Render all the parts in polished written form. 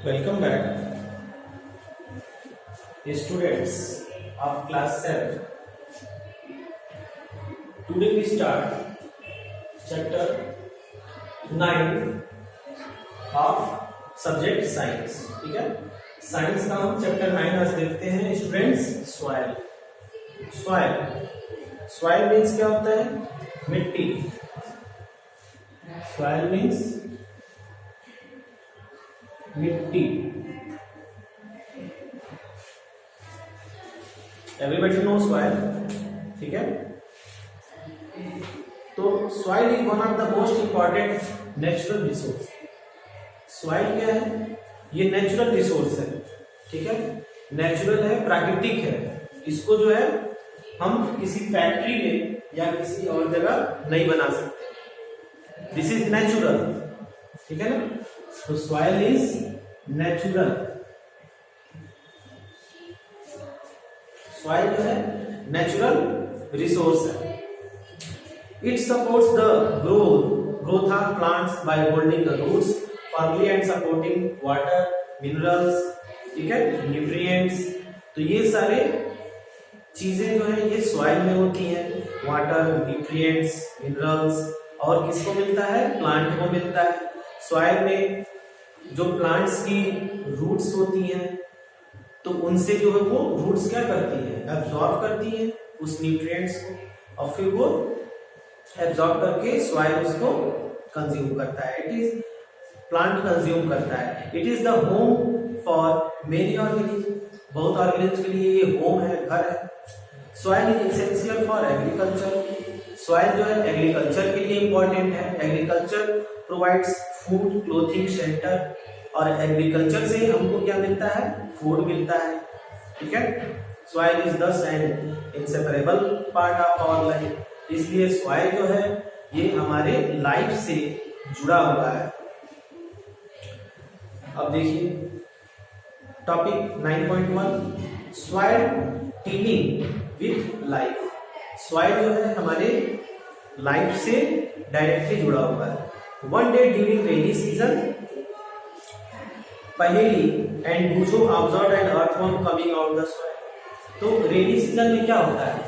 Welcome back, students of class 7. Today we start chapter 9 of subject science. ठीक है, science का हम chapter 9 आज देखते हैं स्टूडेंट्स. सॉइल. सॉइल मीन्स क्या होता है? मिट्टी. सॉइल मीन्स मिट्टी. Everybody know soil. ठीक है, तो soil is one of the most important natural resource. Soil क्या है? ये नेचुरल रिसोर्स है. ठीक है, नेचुरल है, प्राकृतिक है. इसको जो है हम किसी फैक्ट्री में या किसी और जगह नहीं बना सकते. This is natural. ठीक है ना, तो सॉइल इज नेचुरल. सॉइल जो है नेचुरल रिसोर्स है. It supports the growth of plants by holding the roots firmly and supporting water, minerals. ठीक है, न्यूट्रिएंट्स. तो ये सारे चीजें जो है ये सॉइल में होती हैं. Water, nutrients, minerals. और किसको मिलता है? प्लांट को मिलता है. सॉइल में जो प्लांट्स की रूट्स होती हैं तो उनसे जो है वो रूट्स क्या करती है? एब्जॉर्ब करती है उस न्यूट्रिएंट्स को और फिर वो एब्जॉर्ब करके सॉइल उसको कंज्यूम करता है. इट इज प्लांट कंज्यूम करता है. It is the home for many organism. बहुत ऑर्गेनिज्म के लिए ये होम है, घर है. Soil is essential for agriculture. Soil जो है एग्रीकल्चर के लिए इंपॉर्टेंट है. Agriculture provides food, clothing, shelter. और एग्रीकल्चर से हमको क्या मिलता है? फूड मिलता है. ठीक है, soil is thus and inseparable part of our life. इसलिए सॉइल जो है ये हमारे लाइफ से जुड़ा हुआ है. अब देखिए topic 9.1 soil teeming with life. Soil जो है हमारे लाइफ से डायरेक्टली जुड़ा हुआ है. One day during rainy season Paheli and Boojho observe and earthworm coming out the soil. तो रेनी सीजन में क्या होता है?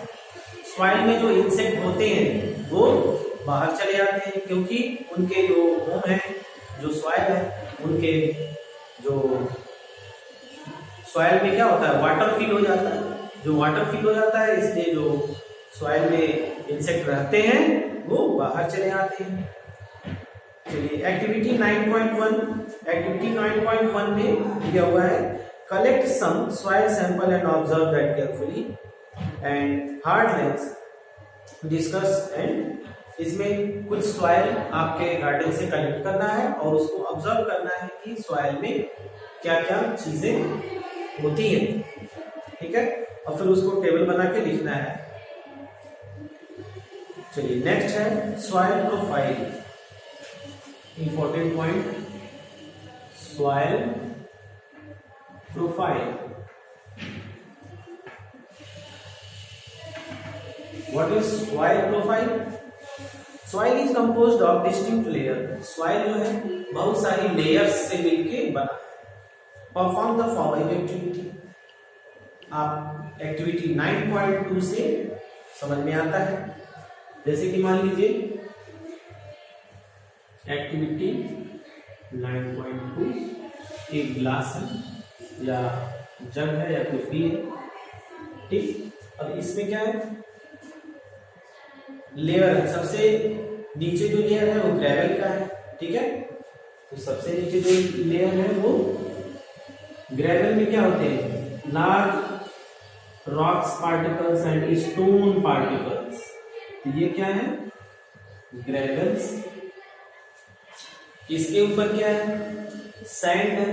सॉइल में जो इंसेक्ट होते हैं वो बाहर चले जाते हैं क्योंकि उनके जो होम है, जो सॉइल है, उनके जो सॉइल में क्या होता है? वाटर फिल हो जाता है. जो वाटर फिल हो जाता है इसलिए जो सॉइल में इंसेक्ट रहते हैं वो बाहर चले आते हैं. चलिए एक्टिविटी 9.1 में दिया हुआ है collect some soil sample and observe that carefully and hardness discuss. एंड इसमें कुछ सॉइल आपके गार्डन से कलेक्ट करना है और उसको ऑब्जर्व करना है कि सॉइल में क्या क्या चीजें होती हैं. ठीक है, और फिर उसको टेबल बना के लिखना है. चलिए नेक्स्ट है soil profile. Important point soil profile. What is soil profile? Soil is composed of distinct layer. Soil जो है बहुत सारी लेयर्स से मिलके बना. Perform the following activity. आप एक्टिविटी 9.2 से समझ में आता है. जैसे कि मान लीजिए एक्टिविटी 9.2 एक गिलास है या जग है या कुछ भी है. ठीक, अब इसमें क्या है? लेयर है. सबसे नीचे जो लेयर है वो ग्रेवल का है. ठीक है, तो सबसे नीचे जो लेयर है वो ग्रेवल में क्या होते हैं? Large rocks particles and stone particles. तो ये क्या है? ग्रेवल्स. इसके ऊपर क्या है? सैंड है.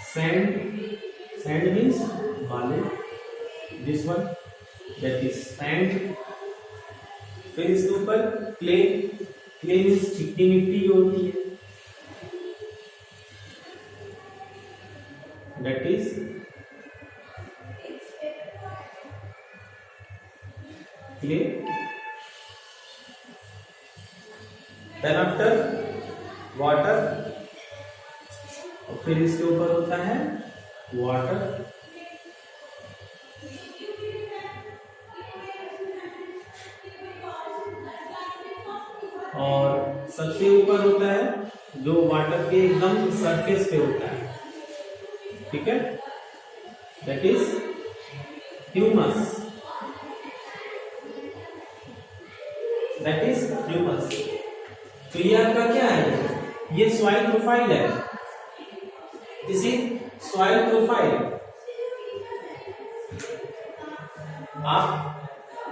सैंड मीन्स बालू. This one that is sand. फिर इसके ऊपर क्ले. क्ले मीन्स चिकनी मिट्टी जो होती है, that is clay. Then after water, और फिर इसके ऊपर होता है वाटर, और सबसे ऊपर होता है जो वाटर के एकदम सरफेस पे होता है, ठीक है, that is humus, that is humus. तो ये आपका क्या है, ये सॉइल प्रोफाइल है, दिस इज सॉइल प्रोफाइल। आप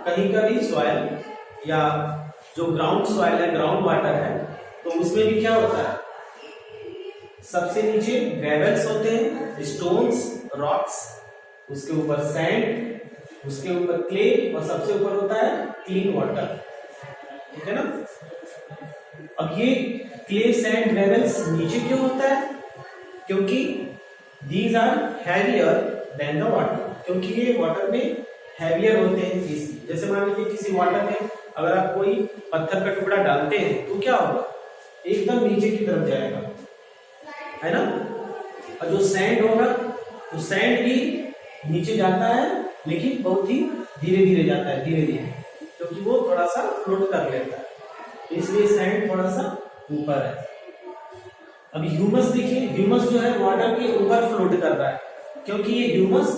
कहीं का भी सॉइल या जो ग्राउंड सॉइल है, ग्राउंड वाटर है, तो उसमें भी क्या होता है, सबसे नीचे ग्रेवल्स होते हैं, स्टोन्स, रॉक्स, उसके ऊपर सैंड, उसके ऊपर क्ले, और सबसे ऊपर होता है क्लीन वाटर, ठीक है ना। अब ये क्ले, सैंड, ग्रेवल्स नीचे क्यों होता है, क्योंकि these are heavier than the water, क्योंकि ये वाटर में हैवियर होते हैं। जैसे मान लीजिए किसी वाटर में अगर आप कोई पत्थर का टुकड़ा डालते हैं तो क्या होगा, एकदम नीचे की तरफ जाएगा, है ना। और जो सैंड होगा तो सैंड भी नीचे जाता है, लेकिन बहुत ही धीरे धीरे जाता है, धीरे धीरे, क्योंकि वो थोड़ा सा फ्लोट कर लेता है, इसलिए सैंड थोड़ा सा ऊपर है। अभी ह्यूमस देखिए, ह्यूमस जो है वाटर के ऊपर फ्लोट कर रहा है, क्योंकि ये ह्यूमस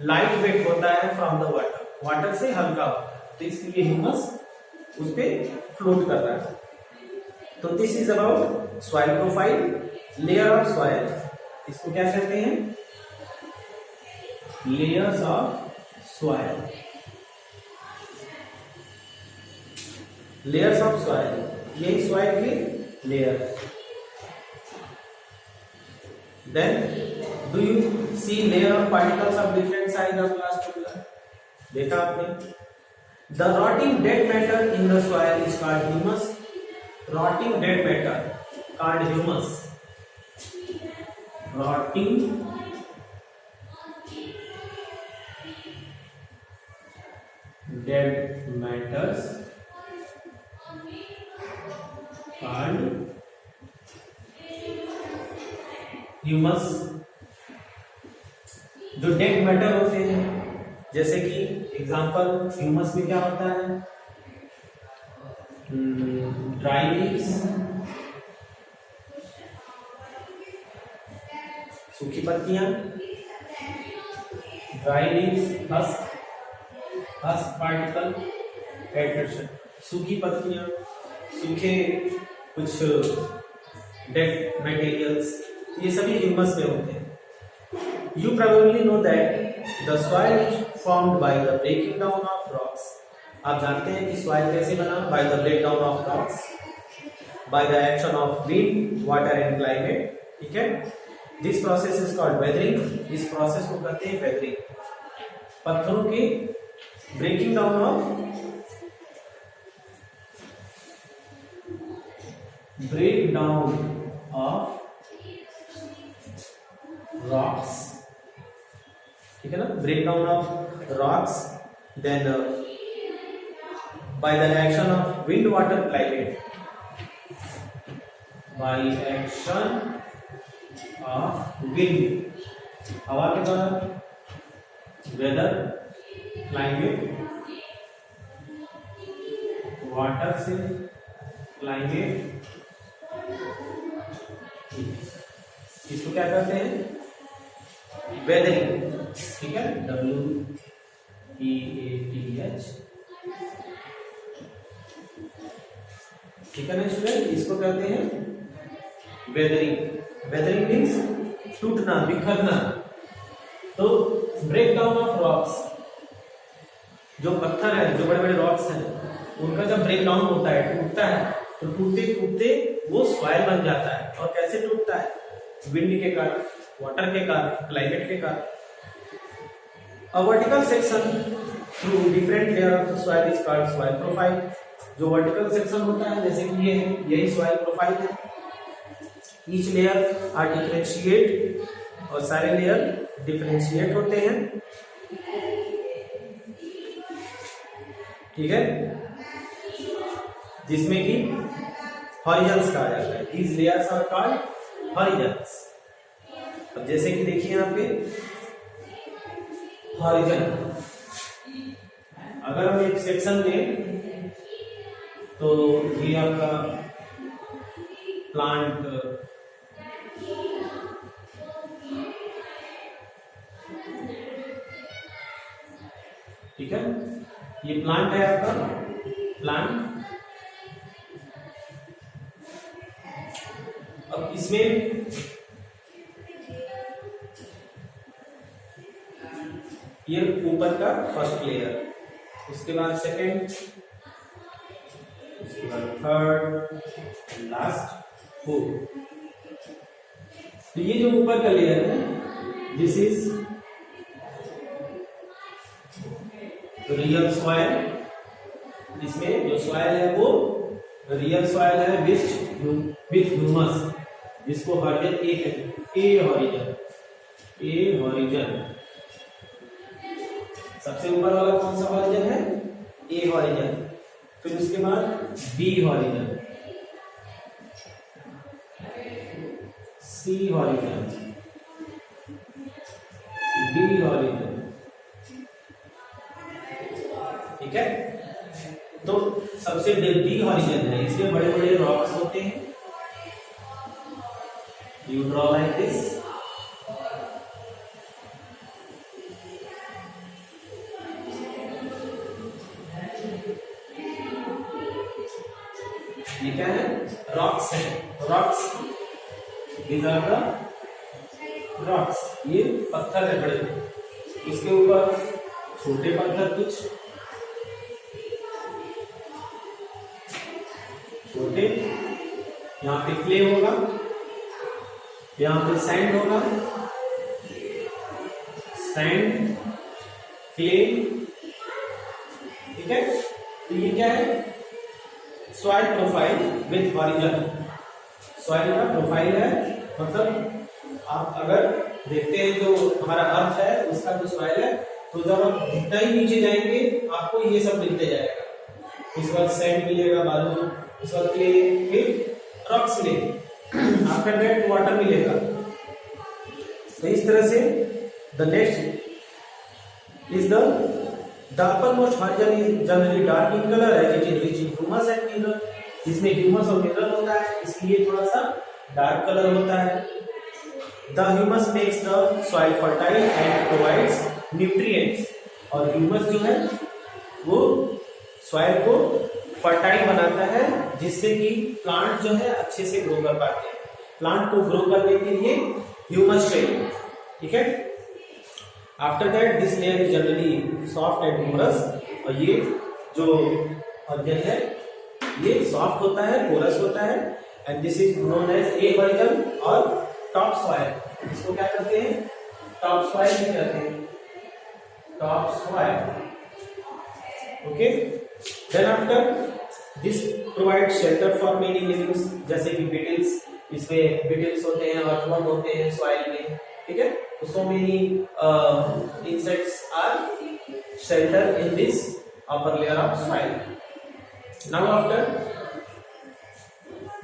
लाइट वेट होता है फ्रॉम द वाटर, वाटर से हल्का होता है, तो इसलिए ह्यूमस उस पे फ्लोट कर रहा है। तो this is about soil profile, layer of soil, इसको क्या कहते हैं, layers of soil, layers of soil, यही सॉइल के layer. Then do you see layer of particles of different size of last टुकड़ा, देखा आपने। The rotting dead matter in the soil is called humus. Rotting dead matter called humus. Rotting dead matters called humus. जो dead matter होते हैं, जैसे कि example humus में क्या होता है, ड्राई लीव्स, सूखी पत्तियां, ड्राई लीव्स, हस्क पार्टिकल, एटर्शन, सूखी पत्तियां, सूखे कुछ डेड मटेरियल्स, ये सभी ह्यूमस में होते हैं। You probably know that the soil is formed by the breaking down of rocks. आप जानते हैं कि soil कैसे बना, by the breakdown of rocks, by the action of wind, water and climate, ठीक है। This process is called weathering. इस process को कहते हैं weathering. पत्थरों के breaking down of rocks, ठीक है ना, break down of rocks, then by the action of wind, water, climate, by action of wind, हवा के द्वारा, वेदर, क्लाइमेट, वाटर से, क्लाइमेट, इसको क्या कहते हैं, वेदरिंग, ठीक है, WEATH, ठीक है ना स्टूडेंट, इसको कहते हैं वेदरिंग। वेदरिंग मीन्स टूटना, बिखरना। तो ब्रेक डाउन ऑफ रॉक्स, जो पत्थर है, जो बड़े बड़े रॉक्स हैं, उनका जब ब्रेक डाउन होता है, टूटता है, तो टूटते टूटते वो सॉइल बन जाता है। और कैसे टूटता है, विंड के कारण, वाटर के कारण, क्लाइमेट के कारण। A vertical section through different layer of the soil is called soil profile. जो वर्टिकल सेक्शन होता है, जैसे कि ये है, यही सॉइल प्रोफाइल है। ईच लेयर आर डिफरेंशिएट, और सारे लेयर डिफरेंशिएट होते हैं, ठीक है, जिसमें कि हॉरिजॉन्स कहा जाता है। These layers are called horizons, अब जैसे कि देखिए यहाँ पे हॉरिजन, अगर हम एक सेक्शन लें तो ये आपका प्लांट ठीक है, ये प्लांट है आपका प्लांट। अब इसमें ये ऊपर का फर्स्ट लेयर, उसके बाद सेकंड, उसके बाद थर्ड, लास्ट फोर्थ। तो ये जो ऊपर का लेयर है, दिस इज रियल सॉइल। इसमें जो सॉइल है वो रियल सॉइल है विथ ह्यूमस, जिसको हॉरिजन ए कहते हैं, ए हॉरिजन। सबसे ऊपर वाला कौन सा हॉरिजन है? ए हॉरिजन। फिर उसके बाद बी हॉरिजन, सी हॉरिजन, डी हॉरिजन। ठीक है, तो सबसे डी हॉरिजन है, इसमें बड़े बड़े रॉक्स होते हैं। You draw like this. ये क्या है? रॉक्स है, rocks, these are the rocks. ये पत्थर है बड़े, इसके ऊपर छोटे पत्थर कुछ छोटे, यहाँ पे क्ले होगा, यहाँ पे सैंड होगा, सैंड, क्ले। ठीक है, तो ये क्या है? Soil profile with horizon. Soil का प्रोफाइल है, मतलब आप अगर देखते हैं जो हमारा अर्थ है उसका जो सॉइल है, तो जब आप जितना ही नीचे जाएंगे आपको ये सब मिलते जाएगा। उसके बाद सैंड मिलेगा, बालू, उसके बाद क्ले, फिर रॉक्स मिलेंगे, आफ्टर दैट वाटर मिलेगा। तो इस तरह से the next is the uppermost horizon is generally dark in color as it is rich in humus and mineral। इसमें ह्यूमस और मिनरल होता है, इसलिए थोड़ा सा डार्क कलर होता है। The humus makes the soil fertile and provides nutrients। और ह्यूमस जो है वो सॉइल को फर्टाइल बनाता है, जिससे कि प्लांट जो है अच्छे से ग्रो कर पाते हैं। प्लांट को ग्रो करने के लिए ह्यूमस चाहिए। ठीक है, after that this layer is generally soft and porous. और ये जो हॉरिजन है ये सॉफ्ट होता है, पोरस होता है, and this is known as A horizon और टॉप सॉइल। इसको क्या करते हैं? टॉप सॉइल भी कहते हैं, top soil. Okay, then after this provide shelter for many livings, जैसे कि बीटल्स, इसमें बीटल्स होते हैं, अर्थवर्म होते हैं सॉइल में। ठीक है, so many insects are sheltered in this upper layer of soil। Now after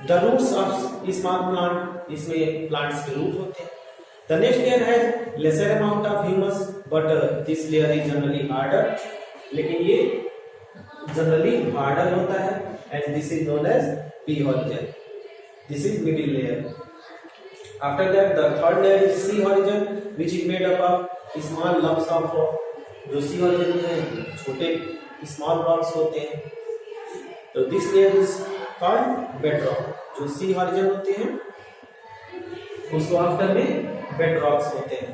the roots of small plant, इसमें plants के root होते हैं। The next layer has lesser amount of humus, but this layer is generally harder। लेकिन ये generally harder होता है, and this is known as P horizon। This is middle layer। After that the third layer is C horizon, which is made up of small lumps of rock। जो C horizon में है छोटे small rocks होते हैं, तो this layer is called bedrock। जो C horizon होते हैं उसको आफ्टर में bedrocks होते हैं।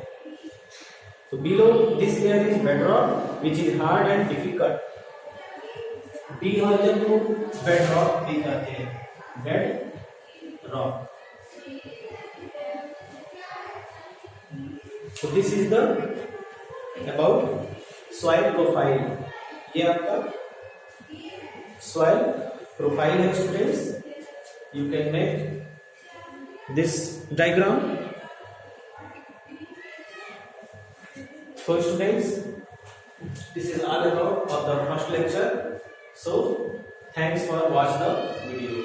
तो below this layer is bedrock, which is hard and difficult। D horizon को bedrock भी कहते हैं, bedrock। So this is the about soil profile। ये आपका soil profile है students. You can make this diagram। So students, this is all about of the first lecture। So thanks for watch the video।